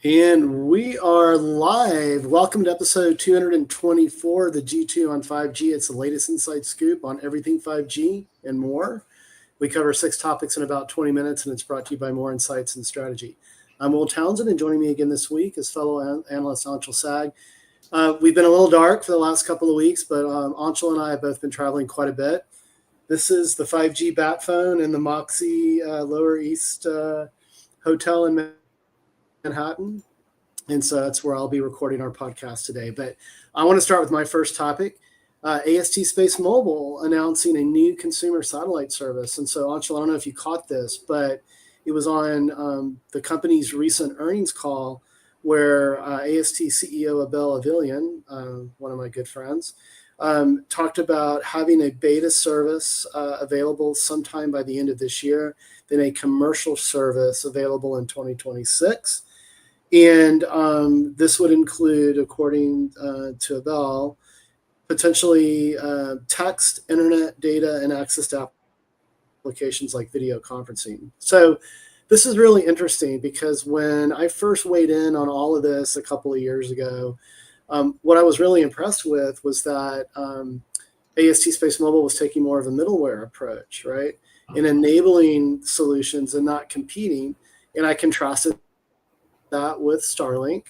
And we are live. Welcome to episode 224 of the G2 on 5G. It's the latest inside scoop on everything 5G and more. We cover 6 topics in about 20 minutes, and it's brought to you by More Insights and Strategy. I'm Will Townsend, and joining me again this week is fellow analyst Anshel Sag. We've been a little dark for the last couple of weeks, but Anshel and I have both been traveling quite a bit. This is the 5G bat phone in the Moxie Lower East Hotel in Manhattan. And so that's where I'll be recording our podcast today. But I want to start with my first topic. AST SpaceMobile announcing a new consumer satellite service. And so, Anshel, I don't know if you caught this, but it was on the company's recent earnings call where AST CEO Abel Avillian, one of my good friends, talked about having a beta service available sometime by the end of this year, then a commercial service available in 2026. And this would include, according to Abel, potentially text, internet, data, and access to applications like video conferencing. So this is really interesting because when I first weighed in on all of this a couple of years ago, what I was really impressed with was that AST SpaceMobile was taking more of a middleware approach, right, in enabling solutions and not competing. And I contrasted that with Starlink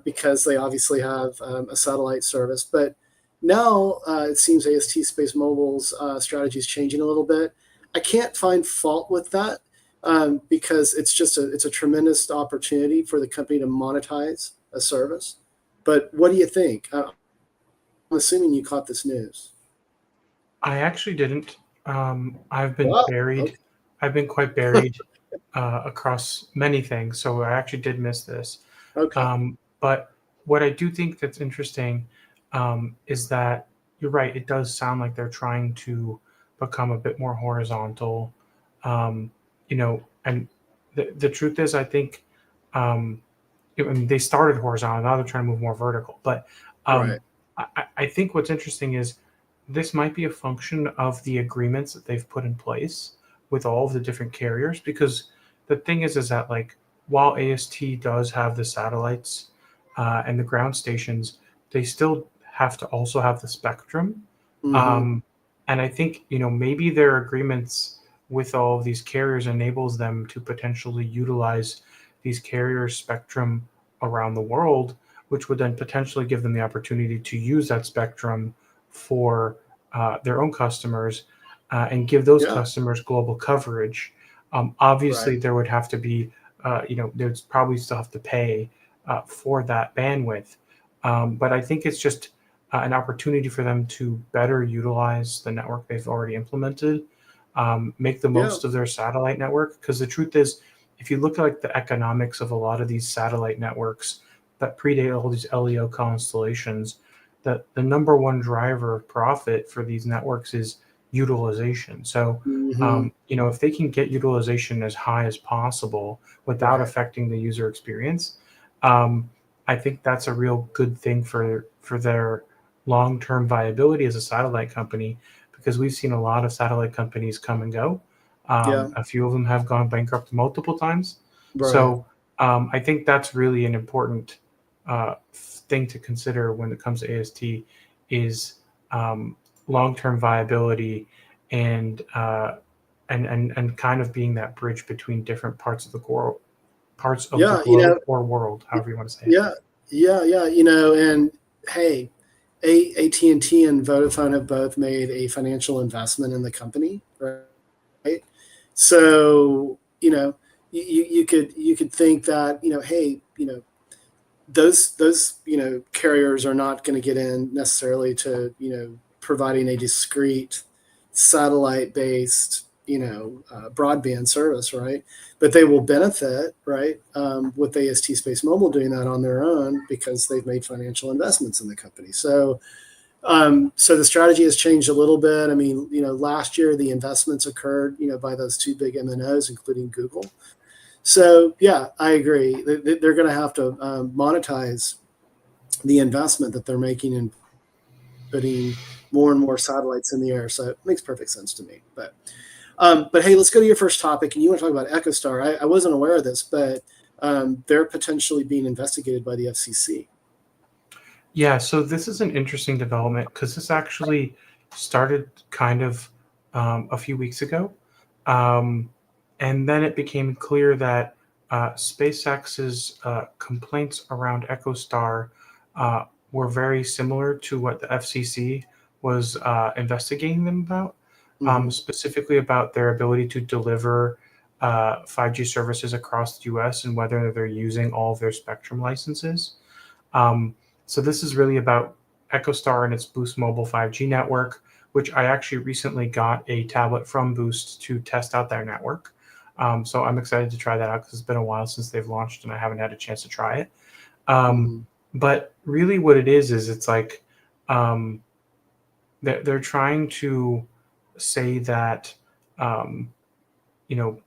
because they obviously have a satellite service. But now it seems AST SpaceMobile's strategy is changing a little bit. I can't find fault with that because it's a tremendous opportunity for the company to monetize a service. But what do you think? I'm assuming you caught this news. I actually didn't. I've been buried. Okay. I've been quite buried across many things, so I actually did miss this. Okay. But what I do think that's interesting is that you're right. It does sound like they're trying to become a bit more horizontal. And the truth is, I think they started horizontal. Now they're trying to move more vertical. But Right. I think what's interesting is this might be a function of the agreements that they've put in place with all of the different carriers, because the thing is that, like, while AST does have the satellites and the ground stations, they still have to also have the spectrum. Mm-hmm. And I think, maybe their agreements with all of these carriers enables them to potentially utilize these carriers' spectrum around the world, which would then potentially give them the opportunity to use that spectrum for their own customers and give those Yeah. customers global coverage. Obviously, Right. there would have to be, they'd probably still have to pay for that bandwidth. But I think it's just an opportunity for them to better utilize the network they've already implemented, make the Yeah. most of their satellite network. Because the truth is, if you look at like the economics of a lot of these satellite networks that predate all these LEO constellations, that the number one driver of profit for these networks is utilization. So, Mm-hmm. if they can get utilization as high as possible without Right. affecting the user experience, I think that's a real good thing for their long-term viability as a satellite company, because we've seen a lot of satellite companies come and go. Yeah. A few of them have gone bankrupt multiple times. Right. So I think that's really an important thing to consider when it comes to AST is long-term viability and kind of being that bridge between different parts of the globe, Yeah. or world, however you want to say it. Yeah. Yeah. And hey, AT&T and Vodafone have both made a financial investment in the company, right? So, you could think that, hey, those carriers are not going to get in necessarily to providing a discrete satellite based broadband service, right? But they will benefit, right, with AST SpaceMobile doing that on their own because they've made financial investments in the company. So so the strategy has changed a little bit. I mean, last year the investments occurred, by those 2 big MNOs, including Google. So yeah, I agree. They're going to have to monetize the investment that they're making in putting more and more satellites in the air. So it makes perfect sense to me. But hey, let's go to your first topic. And you want to talk about EchoStar. I wasn't aware of this, but they're potentially being investigated by the FCC. Yeah, so this is an interesting development because this actually started kind of a few weeks ago. Um, and then it became clear that SpaceX's complaints around EchoStar were very similar to what the FCC was investigating them about, Mm-hmm. specifically about their ability to deliver 5G services across the US and whether they're using all of their spectrum licenses. Um, so this is really about EchoStar and its Boost Mobile 5G network, which I actually recently got a tablet from Boost to test out their network. So I'm excited to try that out because it's been a while since they've launched and I haven't had a chance to try it. Mm-hmm. But really what it is it's like um, they're trying to say that,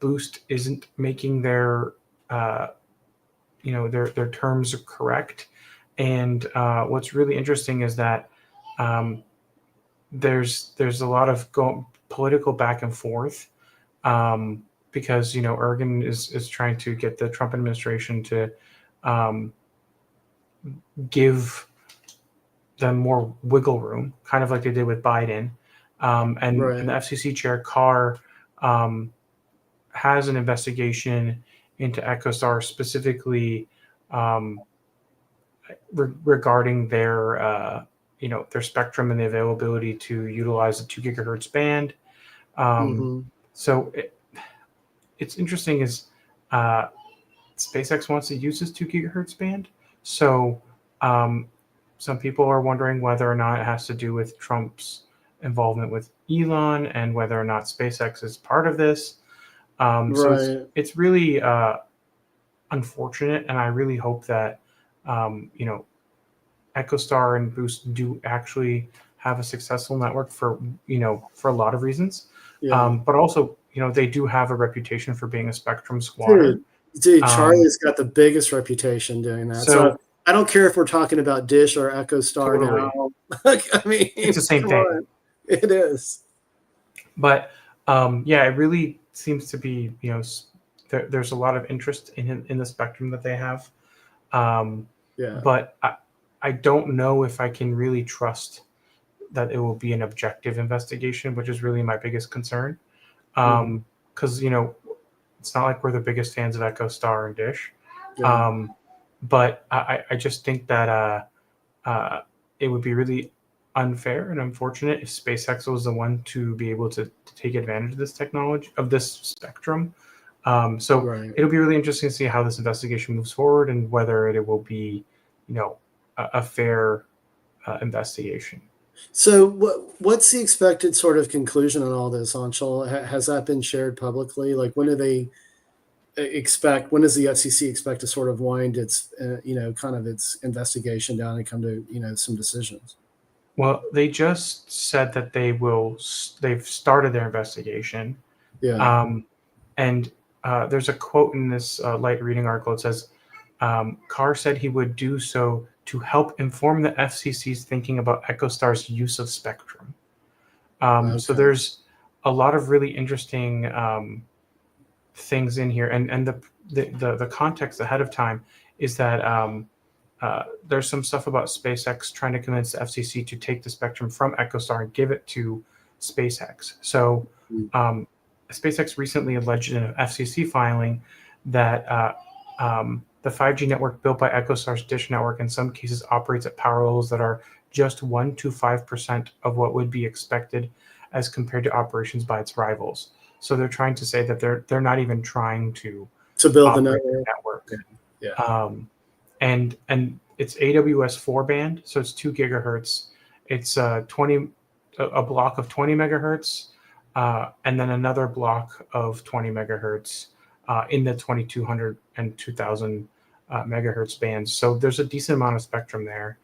Boost isn't making their, their terms correct. And what's really interesting is that um, there's a lot of political back and forth because Ergen is trying to get the Trump administration to um, give them more wiggle room, kind of like they did with Biden. And the Right. FCC chair Carr um, has an investigation into EchoStar specifically um, regarding their spectrum and the availability to utilize the 2 gigahertz band. Um, Mm-hmm. so it's interesting is uh, SpaceX wants to use this 2 gigahertz band. So um, some people are wondering whether or not it has to do with Trump's involvement with Elon and whether or not SpaceX is part of this. So Right. it's really unfortunate, and I really hope that um, you know EchoStar and Boost do actually have a successful network for a lot of reasons. Yeah. But also, they do have a reputation for being a spectrum squatter. Dude, Um, Charlie's got the biggest reputation doing that. So so I don't care if we're talking about Dish or Echo Star now. totally, I it's the mean, same come thing. on. It is. But yeah, it really seems to be, there's a lot of interest in the spectrum that they have. Um, Yeah. but I don't know if I can really trust that it will be an objective investigation, which is really my biggest concern. Mhm. Because it's not like we're the biggest fans of Echo Star and Dish, Yeah. um, but I just think that it would be really unfair and unfortunate if SpaceX was the one to be able to take advantage of this technology, of this spectrum. So Right. it'll be really interesting to see how this investigation moves forward and whether it will be, a fair investigation. So what's the expected sort of conclusion on all this, Anshul? Has that been shared publicly? Like when do they expect, when does the FCC expect to sort of wind its, kind of its investigation down and come to, some decisions? Well, they just said that they've started their investigation. Yeah. Um, and there's a quote in this light reading article. It says, Carr said he would do so to help inform the FCC's thinking about EchoStar's use of spectrum. So Okay. there's a lot of really interesting things in here, and the context ahead of time is that there's some stuff about SpaceX trying to convince the FCC to take the spectrum from EchoStar and give it to SpaceX. So Mm. um, SpaceX recently alleged in an FCC filing that the 5G network built by EchoStar's Dish network in some cases operates at power levels that are just 1 to 5% of what would be expected as compared to operations by its rivals. So they're trying to say that they're not even trying to To build the operate their network. network. Yeah. Um, and it's AWS 4 band, so it's 2 gigahertz. It's a block of 20 megahertz, and then another block of 20 megahertz in the 2200 and 2000 megahertz bands. So there's a decent amount of spectrum there,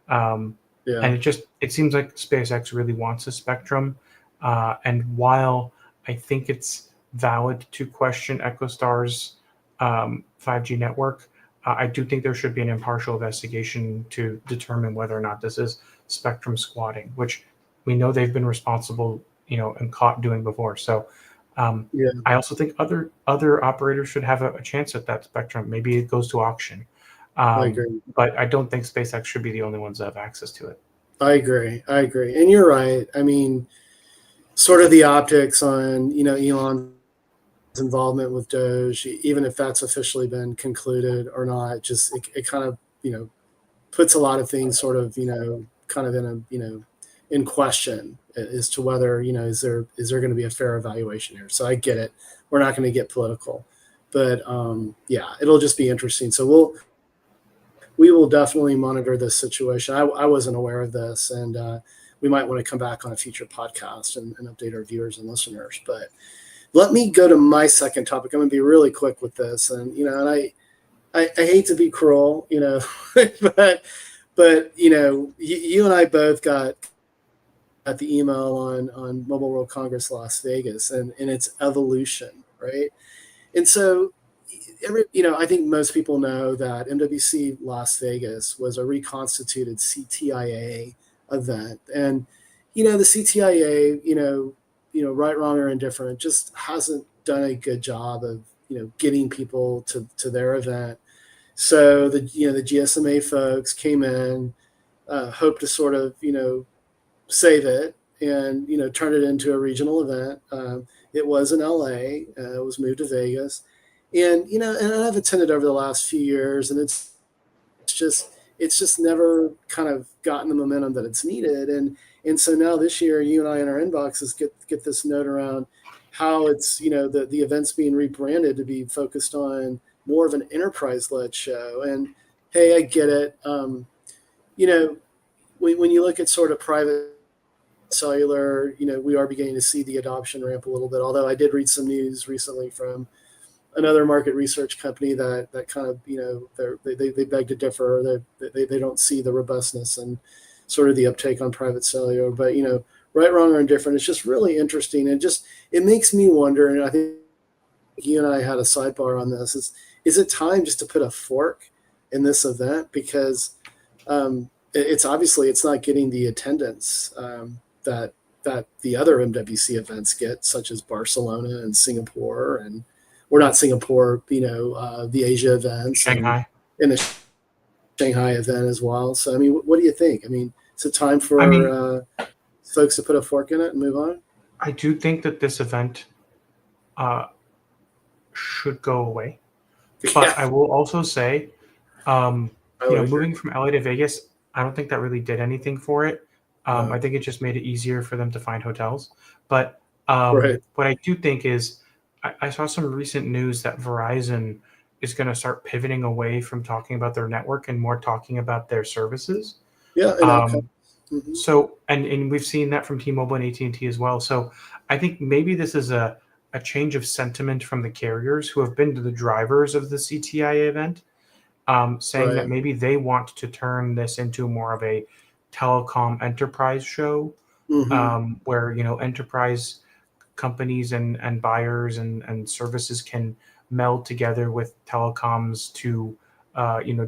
Yeah. and it seems like SpaceX really wants a spectrum. And while I think it's valid to question EchoStar's 5G network, I do think there should be an impartial investigation to determine whether or not this is spectrum squatting, which we know they've been responsible, and caught doing before. So Yeah, I also think other operators should have a chance at that spectrum. Maybe it goes to auction, I agree. but I don't think SpaceX should be the only ones that have access to it. I agree. I agree. And you're right. I mean, sort of the optics on, Elon's involvement with Doge, even if that's officially been concluded or not, just it kind of, puts a lot of things sort of, kind of in a, in question as to whether, is there going to be a fair evaluation here? So I get it. We're not going to get political, but yeah, it'll just be interesting. So we will definitely monitor this situation. I wasn't aware of this, and we might want to come back on a future podcast and update our viewers and listeners. But let me go to my second topic. I'm going to be really quick with this, and I hate to be cruel, but you and I both got the email on Mobile World Congress Las Vegas and its evolution, right? And so I think most people know that MWC Las Vegas was a reconstituted CTIA event, and the CTIA, right, wrong, or indifferent, just hasn't done a good job of getting people to their event. So the GSMA folks came in, hoped to sort of save it and turn it into a regional event. It was in LA. It was moved to Vegas, and and I've attended over the last few years, and it's just never kind of gotten the momentum that it's needed. And so now this year, you and I in our inboxes get this note around how it's the event's being rebranded to be focused on more of an enterprise-led show. And hey, I get it. When you look at sort of private cellular, we are beginning to see the adoption ramp a little bit. Although I did read some news recently from another market research company that kind of they beg to differ. They don't see the robustness and sort of the uptake on private cellular. But right, wrong, or indifferent, it's just really interesting, and it makes me wonder. And I think you and I had a sidebar on this. Is it time just to put a fork in this event, because it's obviously it's not getting the attendance that the other MWC events get, such as Barcelona and Singapore, and or not Singapore, the Asia events, Shanghai. and the Shanghai event as well. So I mean, what do you think? I mean, is it time for folks to put a fork in it and move on? I do think that this event should go away, but Yeah. I will also say, agree. moving from LA to Vegas, I don't think that really did anything for it. No. I think it just made it easier for them to find hotels. But Right. what I do think is, I saw some recent news that Verizon is going to start pivoting away from talking about their network and more talking about their services. Yeah. And So, and we've seen that from T-Mobile and AT&T as well. So I think maybe this is a change of sentiment from the carriers who have been the drivers of the CTIA event, saying Right. that maybe they want to turn this into more of a telecom enterprise show, where enterprise companies and buyers and services can meld together with telecoms to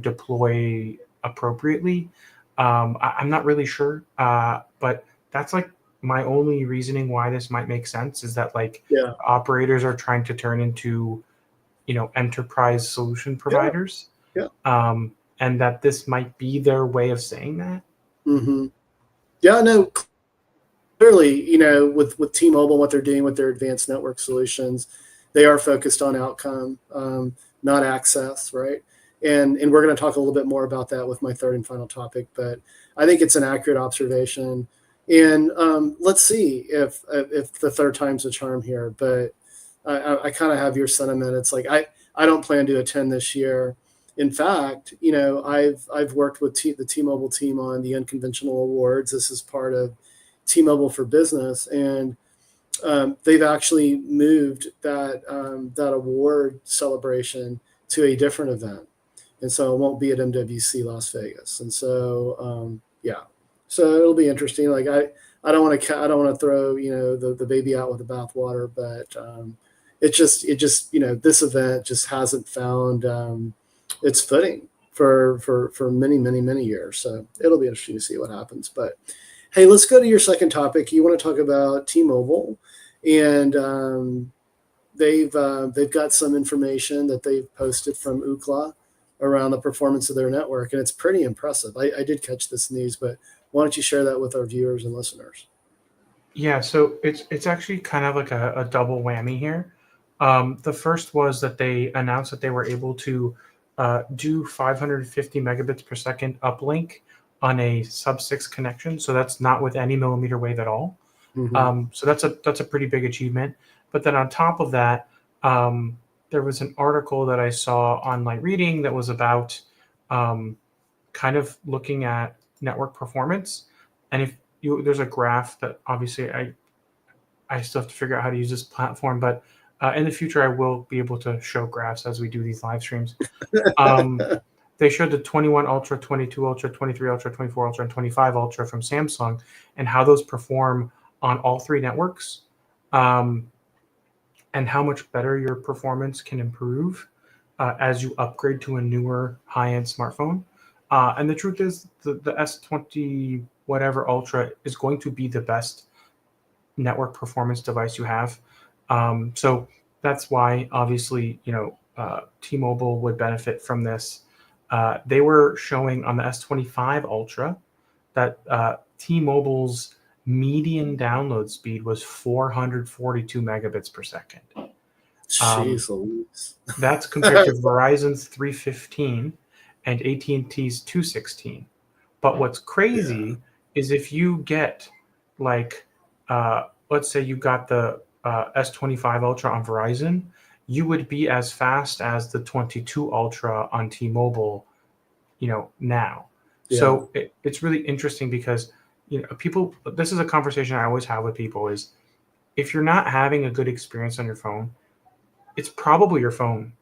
deploy appropriately. I'm not really sure, but that's like my only reasoning why this might make sense, is that like Yeah. operators are trying to turn into enterprise solution providers, Yeah. and that this might be their way of saying that. Yeah. No. Clearly, with T-Mobile, what they're doing with their advanced network solutions, they are focused on outcome, not access, right? And we're going to talk a little bit more about that with my third and final topic, but I think it's an accurate observation. And let's see if the third time's a charm here. But I kind of have your sentiment. It's like I don't plan to attend this year. In fact, I've worked with the T-Mobile team on the Unconventional Awards. This is part of T-Mobile for Business, and they've actually moved that award celebration to a different event, and so it won't be at MWC Las Vegas. And so yeah, so it'll be interesting. Like I don't want to throw the baby out with the bathwater, but it just this event just hasn't found its footing for many years. So it'll be interesting to see what happens. But hey, let's go to your second topic. You want to talk about T-Mobile and they've got some information that they've posted from Ookla around the performance of their network, and it's pretty impressive. I did catch this news, but why don't you share that with our viewers and listeners? Yeah, so it's actually kind of like a double whammy here. The first was that they announced that they were able to do 550 megabits per second uplink on a sub-6 connection. So that's not with any millimeter wave at all. Mm-hmm. So that's a pretty big achievement. But then on top of that, there was an article that I saw on Light Reading that was about kind of looking at network performance. And if there's a graph that obviously I still have to figure out how to use this platform, but in the future I will be able to show graphs as we do these live streams. They showed the 21 Ultra, 22 Ultra, 23 Ultra, 24 Ultra, and 25 Ultra from Samsung, and how those perform on all three networks, and how much better your performance can improve as you upgrade to a newer high-end smartphone. And the truth is, the S20 whatever Ultra is going to be the best network performance device you have. So that's why, obviously, T-Mobile would benefit from this. They were showing on the S25 Ultra that T-Mobile's median download speed was 442 megabits per second. Jeez Louise. That's compared to Verizon's 315 and AT&T's 216. But what's crazy is if you get like, let's say you got the S25 Ultra on Verizon, you would be as fast as the 22 Ultra on T-Mobile, now. Yeah. So it's really interesting because, people, this is a conversation I always have with people is, if you're not having a good experience on your phone, it's probably your phone.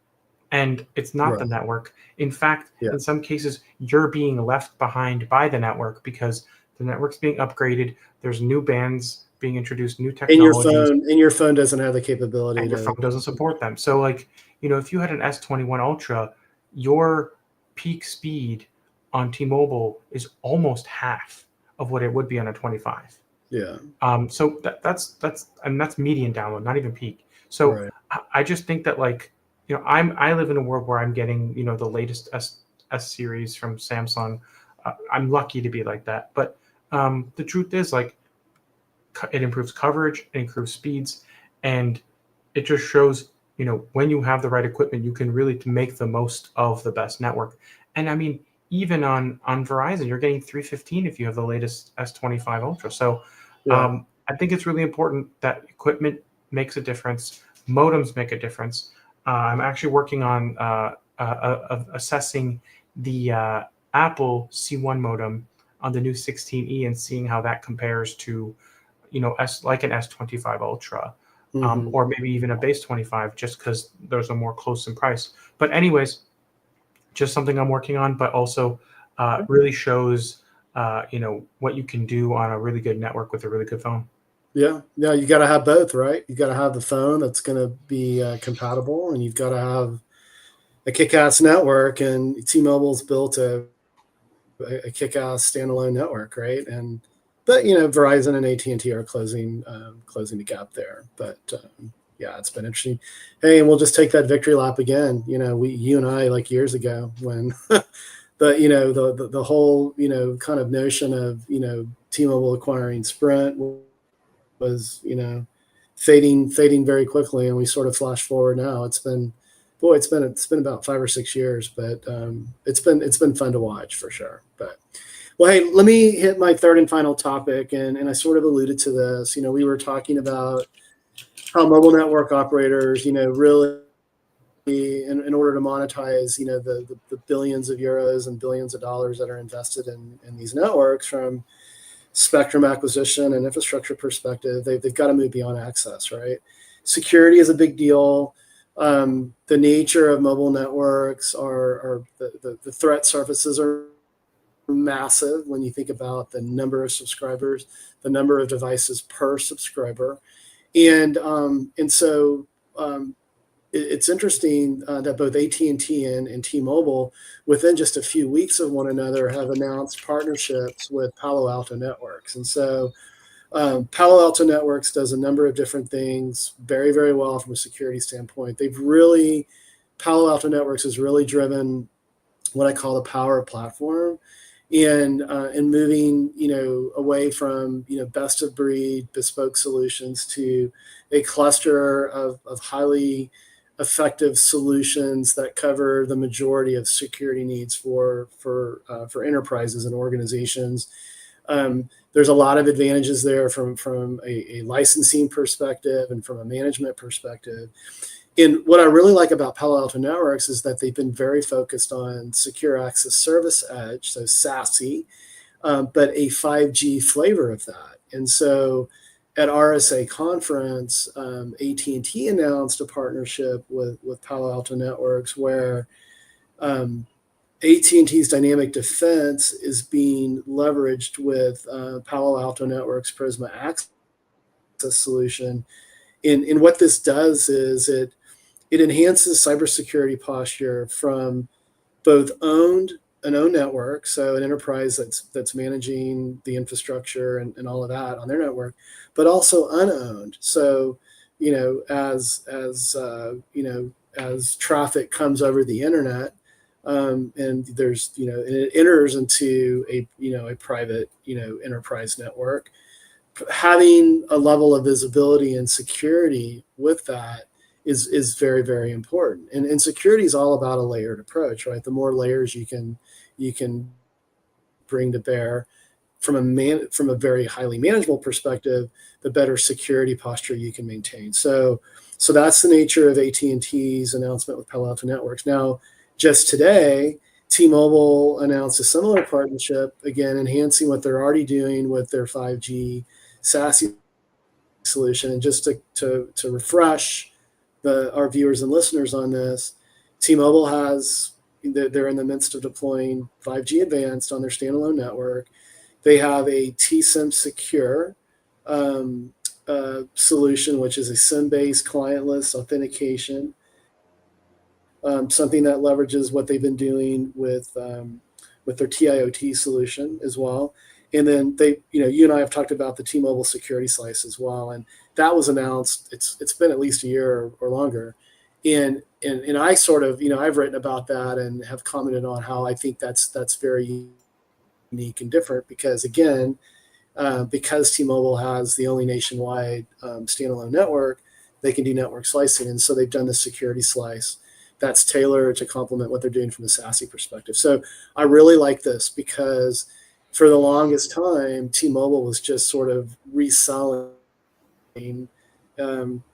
And it's not the network. In fact, in some cases, you're being left behind by the network because the network's being upgraded. There's new bands being introduced, new technologies. And your phone doesn't have the capability. And your phone doesn't support them. So, if you had an S21 Ultra, your peak speed on T-Mobile is almost half of what it would be on a 25. Yeah. So that's median download, not even peak. So I just think that I live in a world where I'm getting, the latest S series from Samsung. I'm lucky to be like that. But the truth is, it improves coverage, it improves speeds, and it just shows, when you have the right equipment, you can really make the most of the best network. And I mean, even on Verizon, you're getting 315 if you have the latest S25 Ultra. So I think it's really important that equipment makes a difference. Modems make a difference. I'm actually working on assessing the Apple C1 modem on the new 16E and seeing how that compares to, like an S25 Ultra, or maybe even a base 25, just because there's a more close in price. But anyways, just something I'm working on, but also really shows, what you can do on a really good network with a really good phone. Yeah, you got to have both, right? You got to have the phone that's going to be compatible, and you've got to have a kick-ass network. And T-Mobile's built a kick-ass standalone network, right? But Verizon and AT&T are closing the gap there. But it's been interesting. Hey, and we'll just take that victory lap again. You and I, like years ago, when the whole kind of notion of T-Mobile acquiring Sprint was fading very quickly, and we sort of flash forward now. It's been about 5 or 6 years, but it's been fun to watch for sure. But well, hey, let me hit my third and final topic, and I sort of alluded to this. We were talking about how mobile network operators really, in order to monetize the billions of euros and billions of dollars that are invested in these networks, from spectrum acquisition and infrastructure perspective, they've got to move beyond access, right? Security is a big deal. The nature of mobile networks are the threat surfaces are massive when you think about the number of subscribers, the number of devices per subscriber, and so it's interesting that both AT&T and T-Mobile, within just a few weeks of one another, have announced partnerships with Palo Alto Networks. And so Palo Alto Networks does a number of different things very, very well from a security standpoint. Palo Alto Networks has really driven what I call the power platform in moving, away from, best of breed bespoke solutions to a cluster of highly effective solutions that cover the majority of security needs for enterprises and organizations. There's a lot of advantages there from a licensing perspective and from a management perspective. And what I really like about Palo Alto Networks is that they've been very focused on secure access service edge, so SASE, but a 5G flavor of that. And so at RSA conference, AT&T announced a partnership with Palo Alto Networks where AT&T's dynamic defense is being leveraged with Palo Alto Networks Prisma Access solution. And what this does is it enhances cybersecurity posture from both an owned network, so an enterprise that's managing the infrastructure and all of that on their network, but also unowned. So, as traffic comes over the internet, and there's, and it enters into a private, enterprise network, having a level of visibility and security with that is very, very important. And security is all about a layered approach, right? The more layers you can bring to bear from a very highly manageable perspective, the better security posture you can maintain. So that's the nature of AT&T's announcement with Palo Alto Networks. Now, just today, T-Mobile announced a similar partnership, again, enhancing what they're already doing with their 5G SASE solution. And just to refresh our viewers and listeners on this, T-Mobile they're in the midst of deploying 5G Advanced on their standalone network. They have a T-SIM Secure solution, which is a SIM-based clientless authentication, something that leverages what they've been doing with their TIOT solution as well. And then you and I have talked about the T-Mobile security slice as well, and that was announced. It's been at least a year or longer, and I sort of I've written about that and have commented on how I think that's very unique and different because again, because T-Mobile has the only nationwide standalone network, they can do network slicing, and so they've done the security slice that's tailored to complement what they're doing from the SASE perspective. So I really like this because for the longest time, T-Mobile was just sort of reselling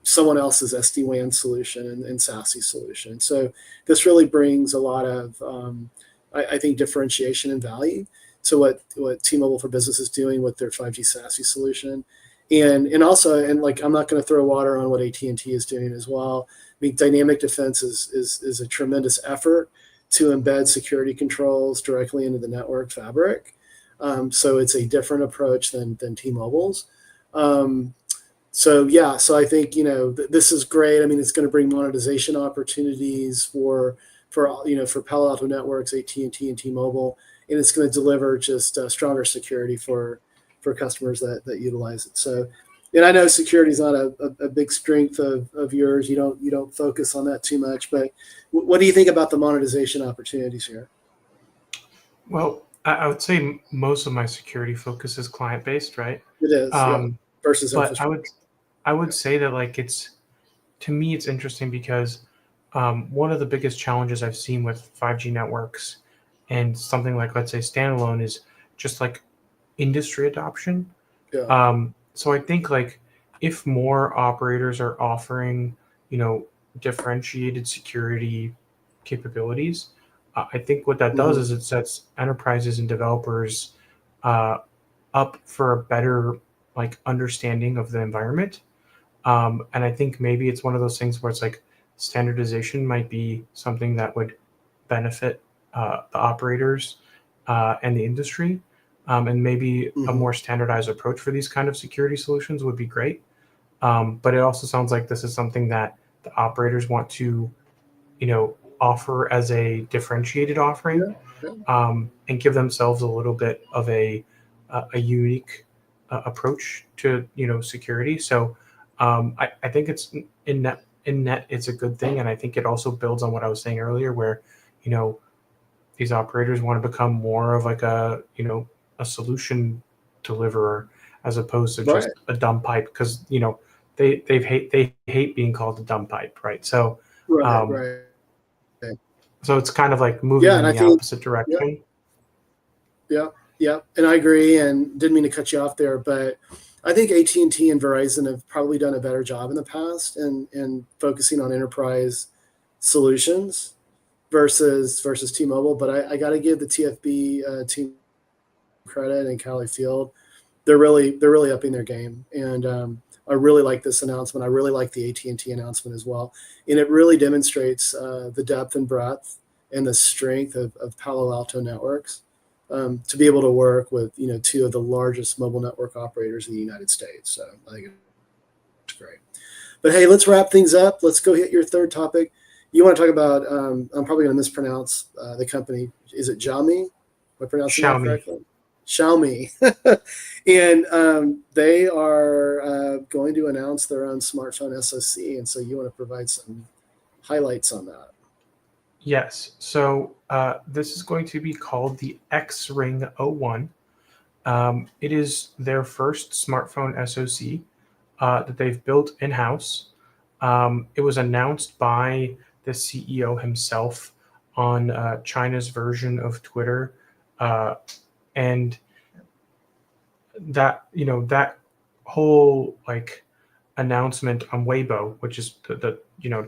someone else's SD-WAN solution and SASE solution. So this really brings a lot of, I think, differentiation and value to what T-Mobile for Business is doing with their 5G SASE solution. And also, like, I'm not going to throw water on what AT&T is doing as well. I mean, dynamic defense is a tremendous effort to embed security controls directly into the network fabric. So it's a different approach than T-Mobile's. So I think this is great. I mean, it's going to bring monetization opportunities for Palo Alto Networks, AT&T, and T-Mobile, and it's going to deliver just stronger security for customers that utilize it. So, and I know security is not a big strength of yours. You don't focus on that too much, but what do you think about the monetization opportunities here? Well, I would say most of my security focus is client-based, right? It is, versus but infrastructure. I would say that to me it's interesting because one of the biggest challenges I've seen with 5G networks and something like, let's say, standalone is just like industry adoption. Yeah. So I think if more operators are offering, differentiated security capabilities, I think what that does is it sets enterprises and developers up for a better understanding of the environment. And I think maybe it's one of those things where it's like standardization might be something that would benefit the operators and the industry. And maybe a more standardized approach for these kind of security solutions would be great. But it also sounds like this is something that the operators want to, offer as a differentiated offering, and give themselves a little bit of a unique approach to security. So I think it's in net it's a good thing, and I think it also builds on what I was saying earlier, where these operators want to become more of like a solution deliverer as opposed to just a dumb pipe, because they hate being called a dumb pipe, right? So um, right. so it's kind of like moving Yeah, and in I the think opposite yeah, direction. yeah, and I agree. And didn't mean to cut you off there, but I think AT&T and Verizon have probably done a better job in the past and focusing on enterprise solutions versus T-Mobile. But I got to give the TFB team credit and Cali Field. They're really upping their game, and I really like this announcement. I really like the AT&T announcement as well, and it really demonstrates the depth and breadth and the strength of Palo Alto Networks to be able to work with two of the largest mobile network operators in the United States. So I think it's great. But hey, let's wrap things up. Let's go hit your third topic. You want to talk about? I'm probably going to mispronounce the company. Is it Xiaomi? Am I pronouncing that Xiaomi. correctly? Xiaomi, and they are going to announce their own smartphone SoC, and so you want to provide some highlights on that. Yes. So this is going to be called the X-Ring 01. It is their first smartphone SoC that they've built in-house. It was announced by the CEO himself on China's version of Twitter, and that whole announcement on Weibo, which is the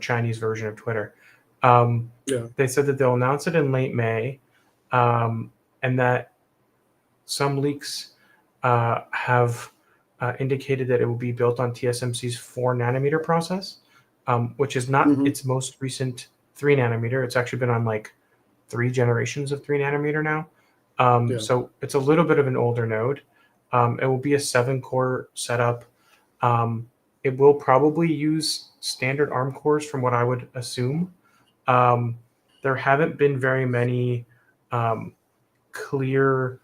Chinese version of Twitter. They said that they'll announce it in late May, and that some leaks have indicated that it will be built on TSMC's 4-nanometer process, which is not its most recent 3-nanometer. It's actually been on 3 generations of 3-nanometer now. So it's a little bit of an older node. It will be a 7-core setup. It will probably use standard ARM cores from what I would assume. There haven't been very many clear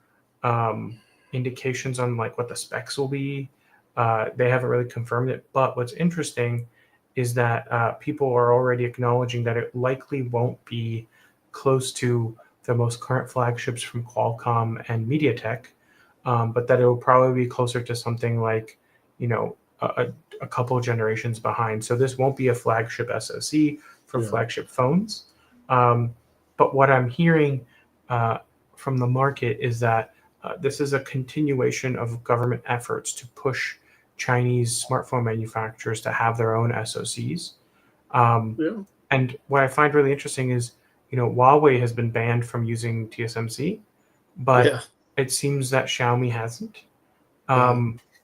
indications on what the specs will be. They haven't really confirmed it. But what's interesting is that people are already acknowledging that it likely won't be close to the most current flagships from Qualcomm and MediaTek, but that it will probably be closer to something like, a couple generations behind. So this won't be a flagship SoC for flagship phones. But what I'm hearing from the market is that this is a continuation of government efforts to push Chinese smartphone manufacturers to have their own SoCs. And what I find really interesting is, Huawei has been banned from using TSMC, but it seems that Xiaomi hasn't.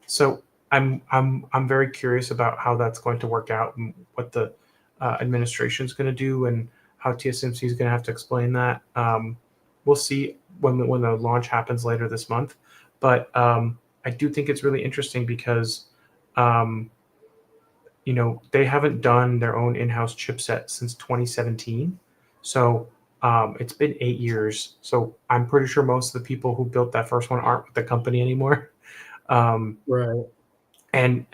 So I'm very curious about how that's going to work out and what the administration is going to do and how TSMC is going to have to explain that. We'll see when the launch happens later this month. But I do think it's really interesting because they haven't done their own in-house chipset since 2017. So it's been 8 years. So I'm pretty sure most of the people who built that first one aren't with the company anymore. Right. And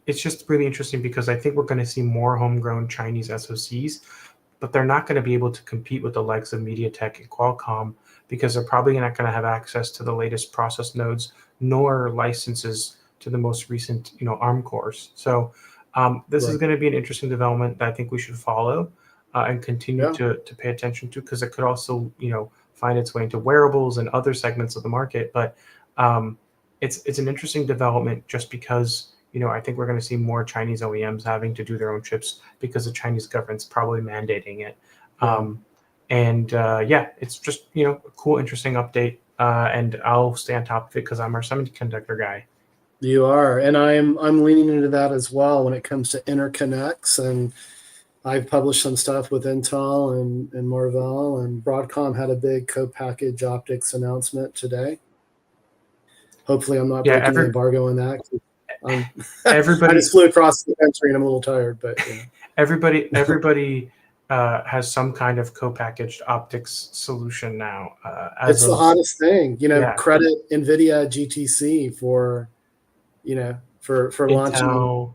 it's just really interesting because I think we're going to see more homegrown Chinese SoCs, but they're not going to be able to compete with the likes of MediaTek and Qualcomm because they're probably not going to have access to the latest process nodes nor licenses to the most recent ARM cores. So this is going to be an interesting development that I think we should follow and continue to pay attention to, because it could also find its way into wearables and other segments of the market. But it's an interesting development just because I think we're going to see more Chinese OEMs having to do their own chips because the Chinese government's probably mandating it. It's just a cool, interesting update, and I'll stay on top of it because I'm our semiconductor guy. You are, and I'm leaning into that as well when it comes to interconnects, and I've published some stuff with Intel and Marvell, and Broadcom had a big co-package optics announcement today. Hopefully, I'm not breaking the embargo on that. Everybody, I just flew across the country and I'm a little tired, but everybody has some kind of co-packaged optics solution now. It's the hottest thing, credit NVIDIA GTC for for launching the Intel,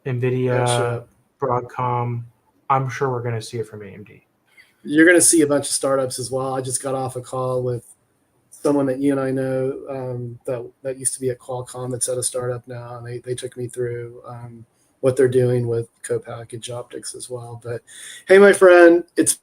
NVIDIA, chip. Broadcom. I'm sure we're going to see it from AMD. You're going to see a bunch of startups as well. I just got off a call with someone that you and I know that used to be at Qualcomm that's at a startup now, and they took me through what they're doing with co-packaged optics as well. But hey, my friend, it's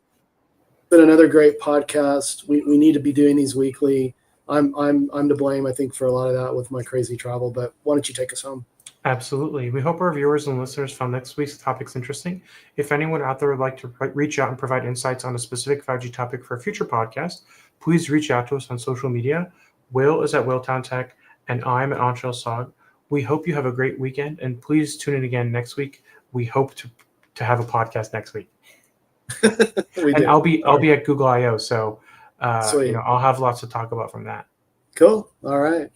been another great podcast. We need to be doing these weekly. I'm to blame, I think, for a lot of that with my crazy travel. But why don't you take us home? Absolutely. We hope our viewers and listeners found next week's topics interesting. If anyone out there would like to reach out and provide insights on a specific 5G topic for a future podcast, please reach out to us on social media. Will is at Willtown Tech, and I'm at Anshel Sog. We hope you have a great weekend, and please tune in again next week. We hope to have a podcast next week. And I'll be at Google I/O, so Sweet. I'll have lots to talk about from that. Cool. All right.